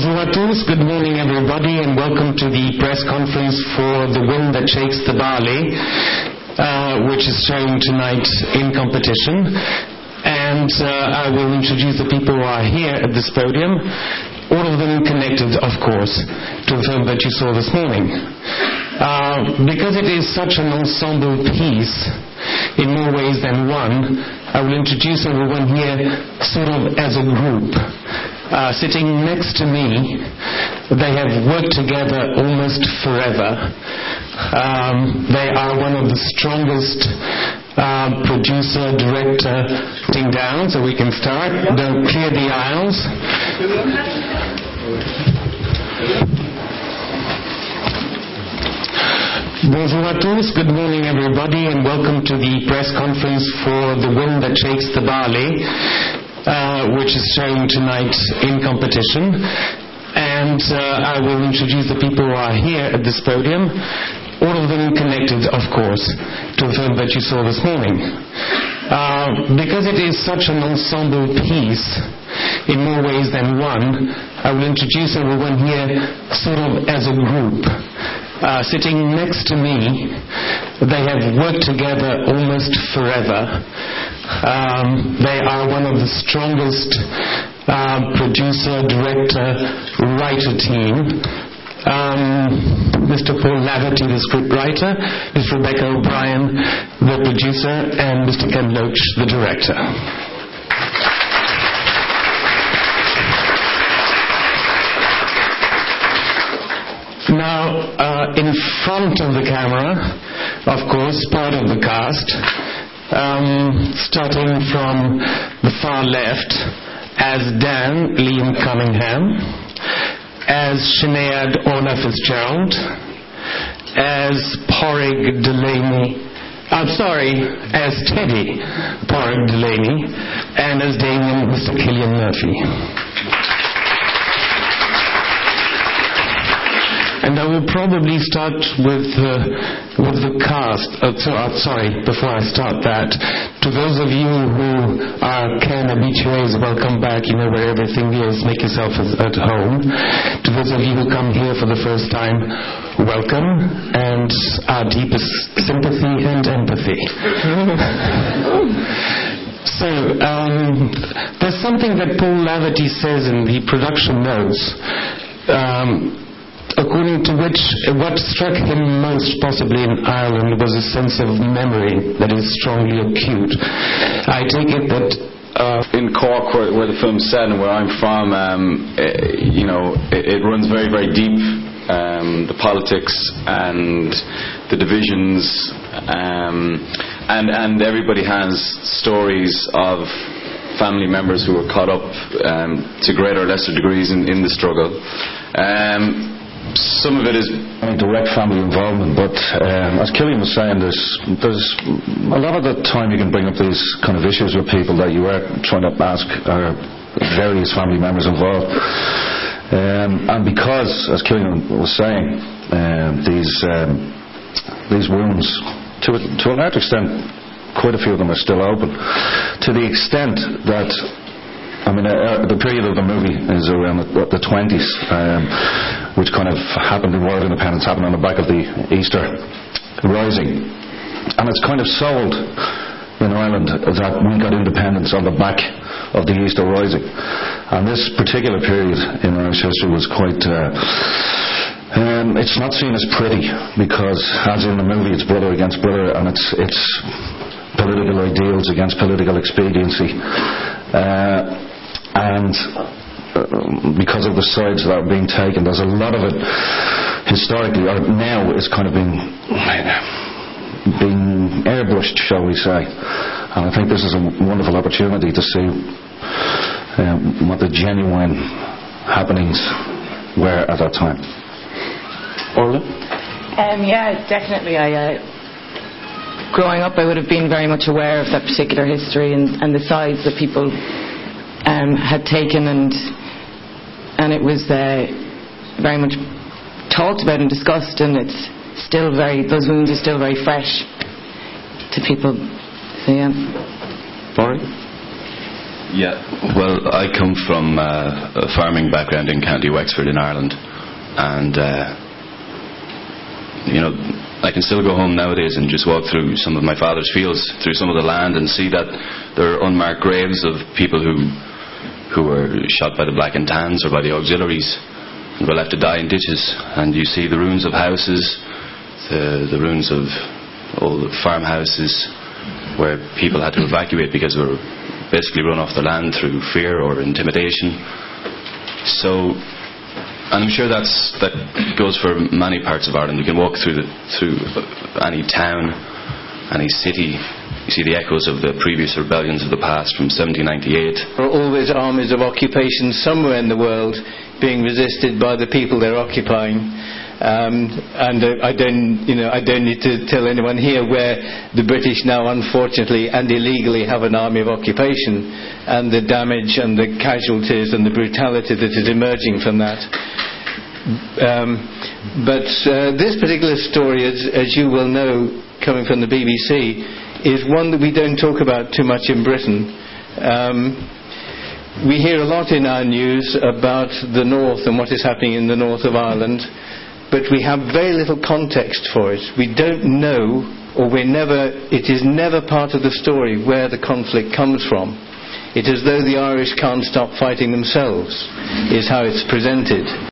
Bonjour à tous, good morning everybody, and welcome to the press conference for The Wind That Shakes the Barley, which is showing tonight in competition. And I will introduce the people who are here at this podium, all of them connected, of course, to the film that you saw this morning. Because it is such an ensemble piece, in more ways than one, I will introduce everyone here sort of as a group. Sitting next to me, they have worked together almost forever. They are one of the strongest producer, director, sitting down, so we can start. Don't clear the aisles. Bonjour à tous, good morning everybody, and welcome to the press conference for The Wind That Shakes the Barley, which is showing tonight in competition. And I will introduce the people who are here at this podium, all of them connected, of course, to the film that you saw this morning. Because it is such an ensemble piece, in more ways than one, I will introduce everyone here sort of as a group. Sitting next to me, they have worked together almost forever. They are one of the strongest producer, director, writer team. Mr. Paul Laverty, the scriptwriter, Ms. Rebecca O'Brien, the producer, and Mr. Ken Loach, the director. Now, in front of the camera, of course, part of the cast, starting from the far left, as Dan, Liam Cunningham, as Sinead Orna Fitzgerald, as Porrig Delaney, as Teddy Porrig Delaney, and as Damien, Mr. Killian Murphy. And I will probably start with the cast. Before I start that, to those of you who are Ken habitués, welcome back. You know where everything is. Make yourself at home. To those of you who come here for the first time, welcome, and our deepest sympathy and empathy. So, there's something that Paul Laverty says in the production notes, according to which what struck him most possibly in Ireland was a sense of memory that is strongly acute. I take it that in Cork, where the film's set and where I'm from, it runs very, very deep. The politics and the divisions, and everybody has stories of family members who were caught up to greater or lesser degrees in the struggle. Some of it is direct family involvement, but as Killian was saying, there's a lot of the time you can bring up these kind of issues with people that you are trying to ask are various family members involved, and because, as Killian was saying, these wounds, to a large extent, quite a few of them are still open, to the extent that the period of the movie is around the 20s, which kind of happened in World Independence, happened on the back of the Easter Rising. And it's kind of sold in Ireland that we got independence on the back of the Easter Rising. And this particular period in Irish history was quite... it's not seen as pretty, because, as in the movie, it's brother against brother, and it's political ideals against political expediency. And because of the sides that are being taken, there's a lot of it historically, or now, is kind of being airbrushed, shall we say. And I think this is a wonderful opportunity to see what the genuine happenings were at that time. Orla? Yeah, definitely. Growing up, I would have been very much aware of that particular history and the sides that people had taken, and it was very much talked about and discussed, and it's still those wounds are still very fresh to people. So yeah. Barry? Yeah, well, I come from a farming background in County Wexford in Ireland, and I can still go home nowadays and just walk through some of my father's fields, through some of the land, and see that there are unmarked graves of people who were shot by the Black and Tans or by the auxiliaries and were left to die in ditches. And you see the ruins of houses, the ruins of old farmhouses where people had to evacuate because they were basically run off their land through fear or intimidation. So, and I'm sure that goes for many parts of Ireland. You can walk through any town, any city. You see the echoes of the previous rebellions of the past from 1798. There are always armies of occupation somewhere in the world being resisted by the people they're occupying. I don't need to tell anyone here where the British now unfortunately and illegally have an army of occupation, and the damage and the casualties and the brutality that is emerging from that. But this particular story, as you will know, coming from the BBC, is one that we don't talk about too much in Britain. We hear a lot in our news about the north and what is happening in the north of Ireland, but we have very little context for it. We don't know, or it is never part of the story where the conflict comes from. It's as though the Irish can't stop fighting themselves, is how it's presented.